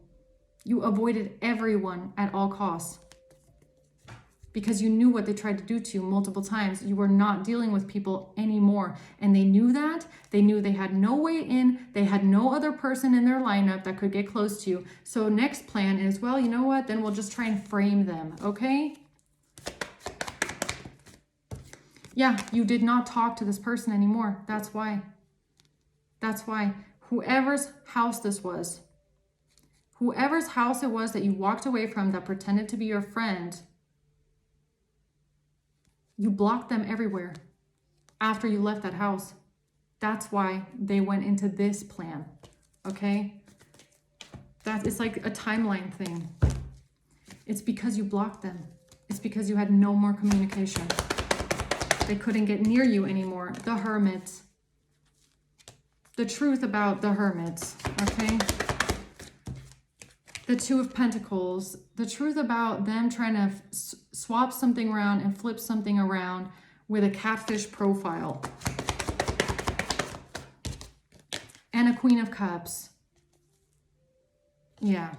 You avoided everyone at all costs because you knew what they tried to do to you multiple times. You were not dealing with people anymore. And they knew that. They knew they had no way in. They had no other person in their lineup that could get close to you. So next plan is, well, you know what? Then we'll just try and frame them, okay? Yeah, you did not talk to this person anymore. That's why. That's why. Whoever's house this was, Whoever's house it was that you walked away from that pretended to be your friend, you blocked them everywhere after you left that house. That's why they went into this plan, okay? It's like a timeline thing. It's because you blocked them. It's because you had no more communication. They couldn't get near you anymore. The Hermit. The truth about the Hermit, okay? The Two of Pentacles. The truth about them trying to swap something around and flip something around with a catfish profile. And a Queen of Cups. Yeah.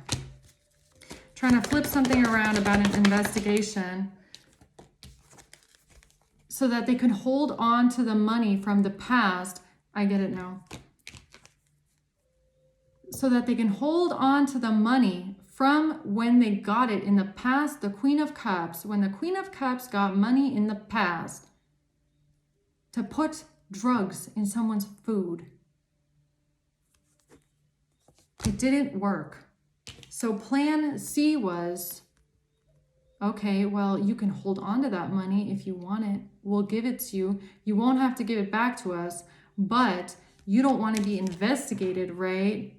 Trying to flip something around about an investigation so that they can hold on to the money from the past. I get it now. So that they can hold on to the money from when they got it in the past. The Queen of Cups, when the Queen of Cups got money in the past to put drugs in someone's food. It didn't work. So plan C was, okay, well, you can hold on to that money if you want it. We'll give it to you. You won't have to give it back to us, but you don't want to be investigated, right?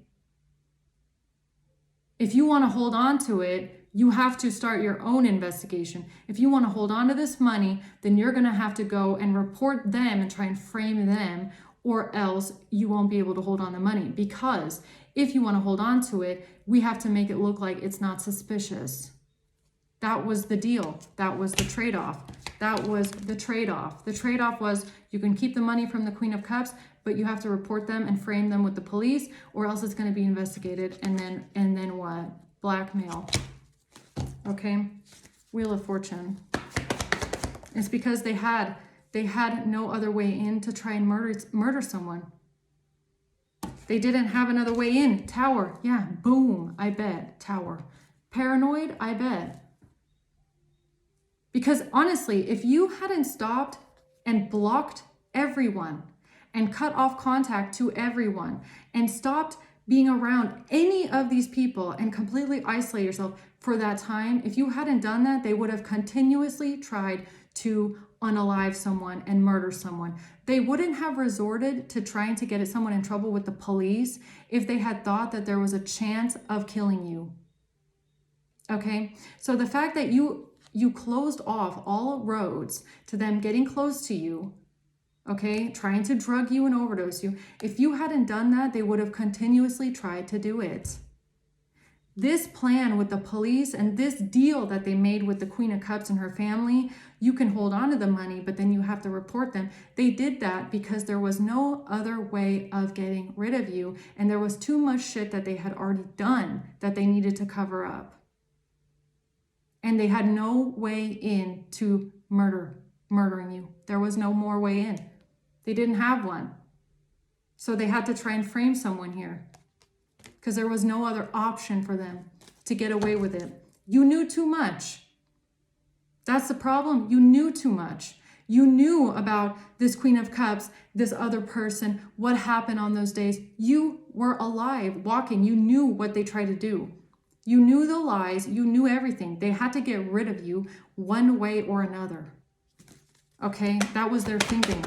If you want to hold on to it, you have to start your own investigation. If you want to hold on to this money, then you're going to have to go and report them and try and frame them, or else you won't be able to hold on the money. Because if you want to hold on to it, we have to make it look like it's not suspicious. That was the deal. That was the trade-off. That was the trade-off. The trade-off was you can keep the money from the Queen of Cups, but you have to report them and frame them with the police, or else it's going to be investigated. And then what? Blackmail. Okay? Wheel of Fortune. It's because they had no other way in to try and murder someone. They didn't have another way in. Tower. Yeah, boom. I bet. Tower. Paranoid. I bet. Because honestly, if you hadn't stopped and blocked everyone and cut off contact to everyone and stopped being around any of these people and completely isolate yourself for that time, if you hadn't done that, they would have continuously tried to unalive someone and murder someone. They wouldn't have resorted to trying to get someone in trouble with the police if they had thought that there was a chance of killing you. Okay? So the fact that you closed off all roads to them getting close to you, okay, trying to drug you and overdose you, if you hadn't done that, they would have continuously tried to do it. This plan with the police and this deal that they made with the Queen of Cups and her family, you can hold on to the money, but then you have to report them. They did that because there was no other way of getting rid of you, and there was too much shit that they had already done that they needed to cover up. And they had no way in to murdering you. There was no more way in. They didn't have one. So they had to try and frame someone here because there was no other option for them to get away with it. You knew too much. That's the problem. You knew too much. You knew about this Queen of Cups, this other person, what happened on those days. You were alive, walking. You knew what they tried to do. You knew the lies. You knew everything. They had to get rid of you one way or another. Okay, that was their thinking.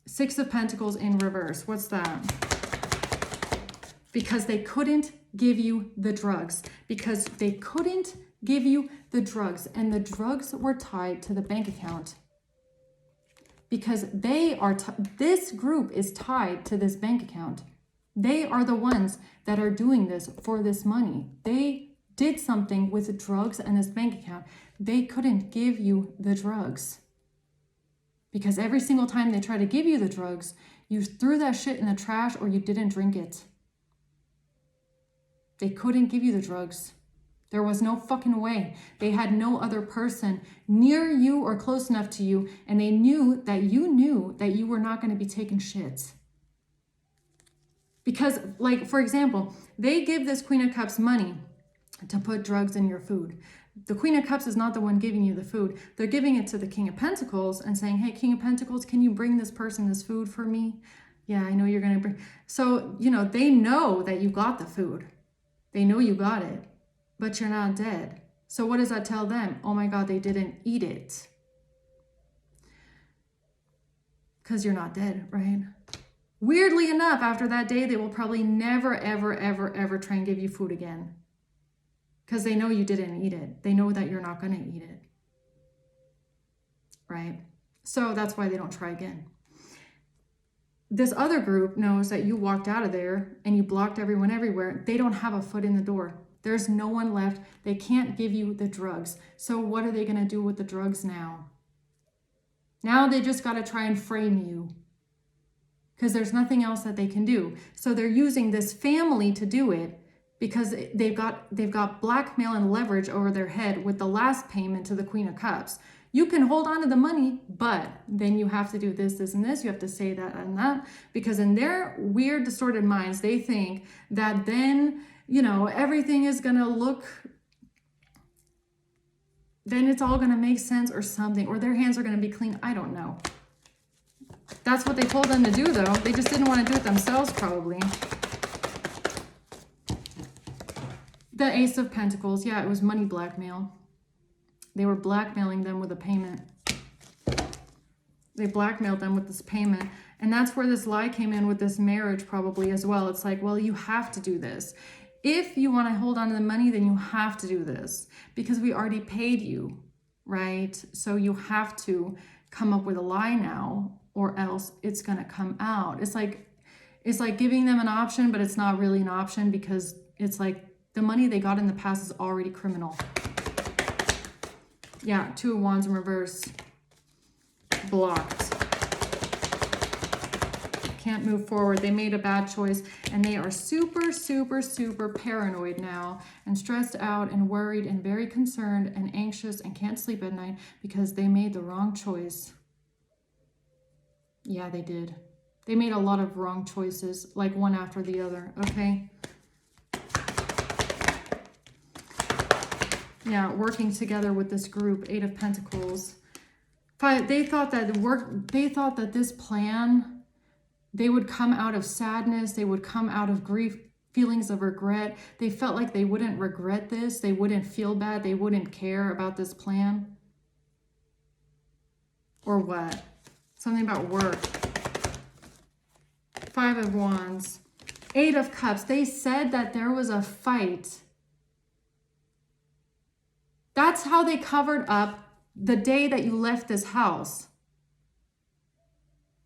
Six of Pentacles in reverse. What's that? Because they couldn't give you the drugs. Because they couldn't give you the drugs. And the drugs were tied to the bank account. Because they are, this group is tied to this bank account. They are the ones that are doing this for this money. They did something with drugs and this bank account. They couldn't give you the drugs. Because every single time they try to give you the drugs, you threw that shit in the trash or you didn't drink it. They couldn't give you the drugs. There was no fucking way. They had no other person near you or close enough to you, and they knew that you were not going to be taking shit. Because, like, for example, they give this Queen of Cups money to put drugs in your food. The Queen of Cups is not the one giving you the food. They're giving it to the King of Pentacles and saying, hey, King of Pentacles, can you bring this person this food for me? Yeah, I know you're going to bring. So, you know, they know that you got the food. They know you got it, but you're not dead. So what does that tell them? Oh my God, they didn't eat it. Because you're not dead, right? Weirdly enough, after that day, they will probably never, ever, ever, ever try and give you food again. Because they know you didn't eat it. They know that you're not going to eat it. Right? So that's why they don't try again. This other group knows that you walked out of there and you blocked everyone everywhere. They don't have a foot in the door. There's no one left. They can't give you the drugs. So what are they going to do with the drugs now? Now they just got to try and frame you because there's nothing else that they can do. So they're using this family to do it because they've got blackmail and leverage over their head with the last payment to the Queen of Cups. You can hold on to the money, but then you have to do this, this, and this. You have to say that and that, because in their weird, distorted minds, they think that then, you know, everything is going to look, then it's all going to make sense or something, or their hands are going to be clean. I don't know. That's what they told them to do, though. They just didn't want to do it themselves, probably. The Ace of Pentacles. Yeah, it was money blackmail. They were blackmailing them with a payment. They blackmailed them with this payment. And that's where this lie came in with this marriage probably as well. It's like, well, you have to do this. If you want to hold on to the money, then you have to do this because we already paid you, right? So you have to come up with a lie now or else it's going to come out. It's like giving them an option, but it's not really an option because it's like the money they got in the past is already criminal. Yeah, Two of Wands in reverse. Blocked. Can't move forward. They made a bad choice and they are super, super, super paranoid now and stressed out and worried and very concerned and anxious and can't sleep at night because they made the wrong choice. Yeah, they did. They made a lot of wrong choices, like one after the other, okay? Yeah, working together with this group, Eight of Pentacles. They thought that this plan, they would come out of sadness, they would come out of grief, feelings of regret. They felt like they wouldn't regret this, they wouldn't feel bad, they wouldn't care about this plan. Or what? Something about work. Five of Wands. Eight of Cups. They said that there was a fight. That's how they covered up the day that you left this house.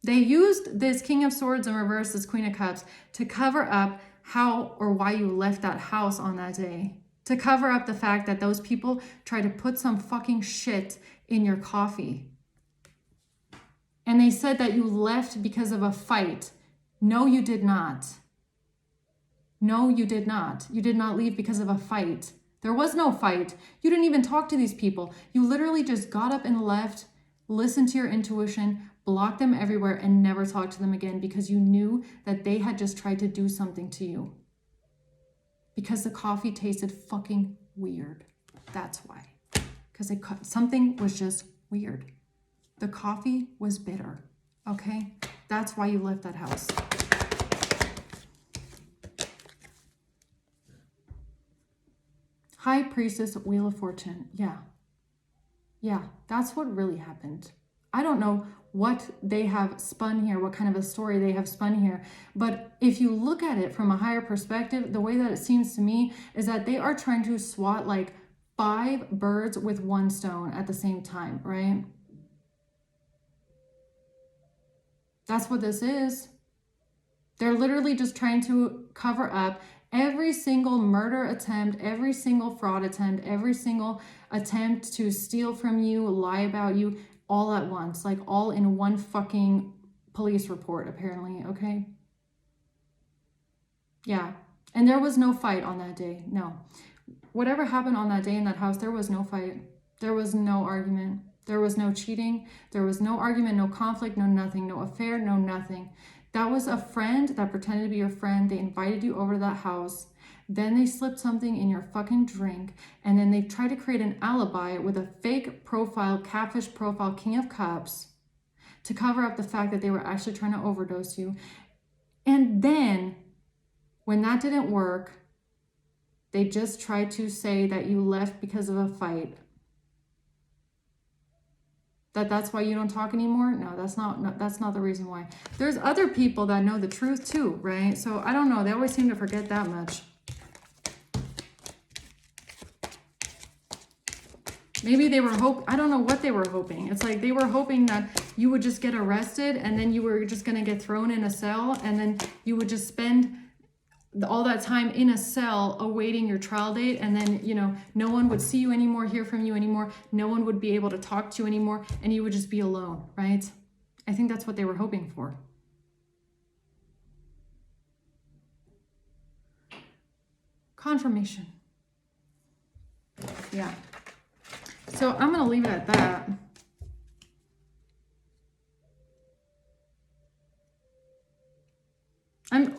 They used this King of Swords in reverse, this Queen of Cups, to cover up how or why you left that house on that day. To cover up the fact that those people tried to put some fucking shit in your coffee. And they said that you left because of a fight. No, you did not. No, you did not. You did not leave because of a fight. There was no fight. You didn't even talk to these people. You literally just got up and left, listened to your intuition, blocked them everywhere, and never talked to them again because you knew that they had just tried to do something to you. Because the coffee tasted fucking weird. That's why. Because something was just weird. The coffee was bitter. Okay? That's why you left that house. High Priestess, Wheel of Fortune. Yeah. Yeah, that's what really happened. I don't know what they have spun here, what kind of a story they have spun here. But if you look at it from a higher perspective, the way that it seems to me is that they are trying to swat like 5 birds with 1 stone at the same time, right? That's what this is. They're literally just trying to cover up every single murder attempt, every single fraud attempt, every single attempt to steal from you, lie about you, all at once, like all in one fucking police report, apparently, okay? Yeah, and there was no fight on that day, no. Whatever happened on that day in that house, there was no fight. There was no argument. There was no cheating. There was no argument, no conflict, no nothing, no affair, no nothing. That was a friend that pretended to be your friend. They invited you over to that house. Then they slipped something in your fucking drink. And then they tried to create an alibi with a fake profile, catfish profile, King of Cups, to cover up the fact that they were actually trying to overdose you. And then when that didn't work, they just tried to say that you left because of a fight. That's why you don't talk anymore? No, that's not the reason why. There's other people that know the truth too, right? So I don't know. They always seem to forget that much. Maybe they were I don't know what they were hoping. It's like they were hoping that you would just get arrested and then you were just going to get thrown in a cell and then you would just spend all that time in a cell awaiting your trial date, and then, you know, no one would see you anymore, hear from you anymore, no one would be able to talk to you anymore, and you would just be alone, right? I think that's what they were hoping for. Confirmation. Yeah. So I'm going to leave it at that.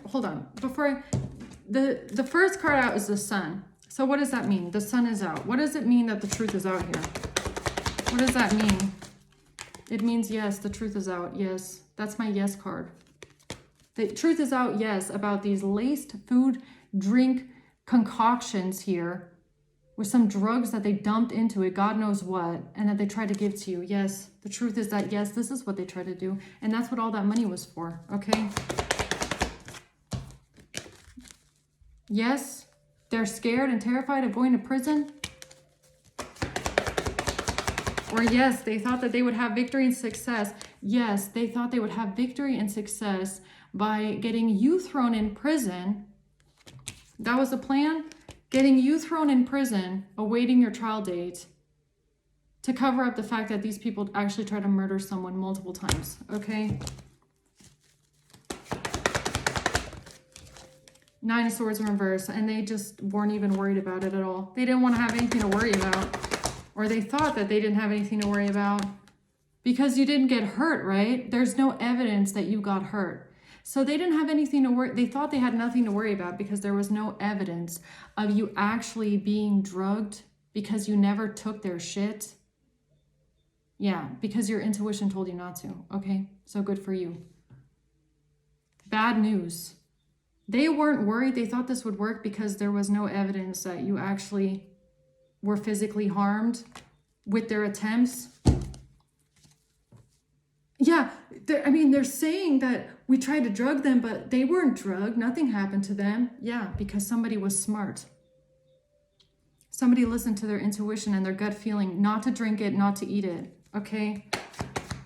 Hold on. Before the first card out is the sun. So what does that mean? The sun is out. What does it mean that the truth is out here? What does that mean? It means yes, the truth is out. Yes, that's my yes card. The truth is out, yes, about these laced food, drink concoctions here with some drugs that they dumped into it, God knows what, and that they tried to give to you. Yes, the truth is that, yes, this is what they tried to do. And that's what all that money was for, okay? Yes, they're scared and terrified of going to prison. Or yes, they thought that they would have victory and success. Yes, they thought they would have victory and success by getting you thrown in prison. That was the plan? Getting you thrown in prison, awaiting your trial date, to cover up the fact that these people actually tried to murder someone multiple times, okay? Nine of Swords in reverse, and they just weren't even worried about it at all. They didn't want to have anything to worry about. Or they thought that they didn't have anything to worry about because you didn't get hurt, right? There's no evidence that you got hurt. So they didn't have anything to worry. They thought they had nothing to worry about because there was no evidence of you actually being drugged because you never took their shit. Yeah, because your intuition told you not to. Okay, so good for you. Bad news. They weren't worried. They thought this would work because there was no evidence that you actually were physically harmed with their attempts. Yeah, they're saying that we tried to drug them, but they weren't drugged. Nothing happened to them. Yeah, because somebody was smart. Somebody listened to their intuition and their gut feeling not to drink it, not to eat it. Okay?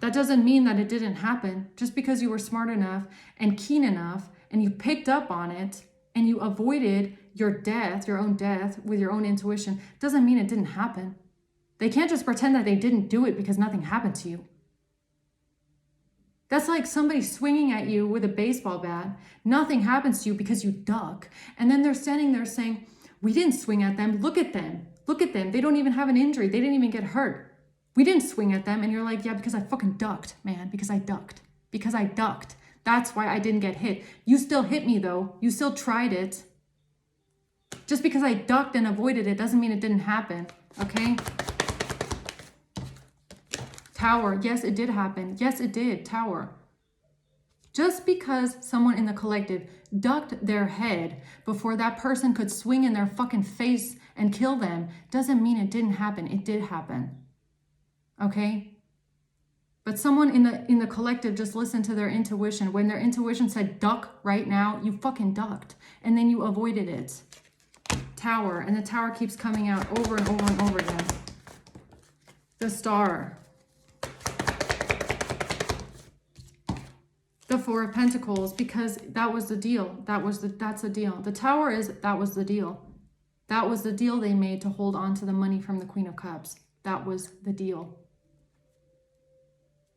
That doesn't mean that it didn't happen. Just because you were smart enough and keen enough and you picked up on it and you avoided your death, your own death with your own intuition, doesn't mean it didn't happen. They can't just pretend that they didn't do it because nothing happened to you. That's like somebody swinging at you with a baseball bat. Nothing happens to you because you duck. And then they're standing there saying, we didn't swing at them. Look at them. Look at them. They don't even have an injury. They didn't even get hurt. We didn't swing at them. And you're like, yeah, because I fucking ducked, man. Because I ducked. Because I ducked. That's why I didn't get hit. You still hit me though. You still tried it. Just because I ducked and avoided it doesn't mean it didn't happen. Okay? Tower. Yes, it did happen. Yes, it did. Tower. Just because someone in the collective ducked their head before that person could swing in their fucking face and kill them doesn't mean it didn't happen. It did happen. Okay? But someone in the collective just listened to their intuition. When their intuition said duck right now, you fucking ducked. And then you avoided it. Tower. And the tower keeps coming out over and over and over again. The Star. The Four of Pentacles, because that was the deal. That's the deal. The Tower is, that was the deal. That was the deal they made to hold on to the money from the Queen of Cups. That was the deal.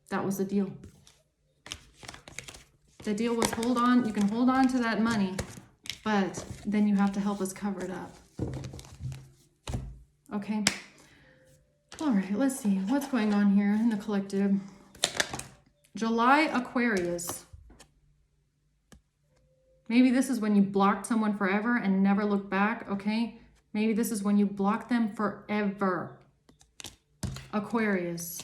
That was the deal. The deal was hold on. You can hold on to that money, but then you have to help us cover it up. Okay. All right, let's see what's going on here in the collective. July, Aquarius. Maybe this is when you blocked someone forever and never looked back, okay? Maybe this is when you blocked them forever. Aquarius.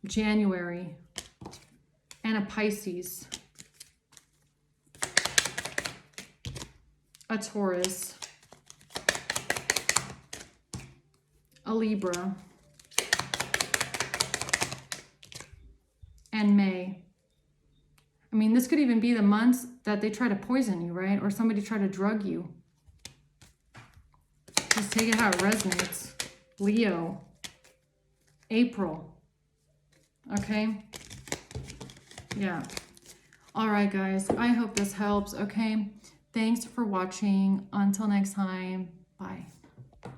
January, and a Pisces, a Taurus, a Libra, and May. I mean, this could even be the months that they try to poison you, right? Or somebody try to drug you. Just take it how it resonates. Leo, April. Okay? Yeah. All right, guys. I hope this helps. Okay? Thanks for watching. Until next time. Bye.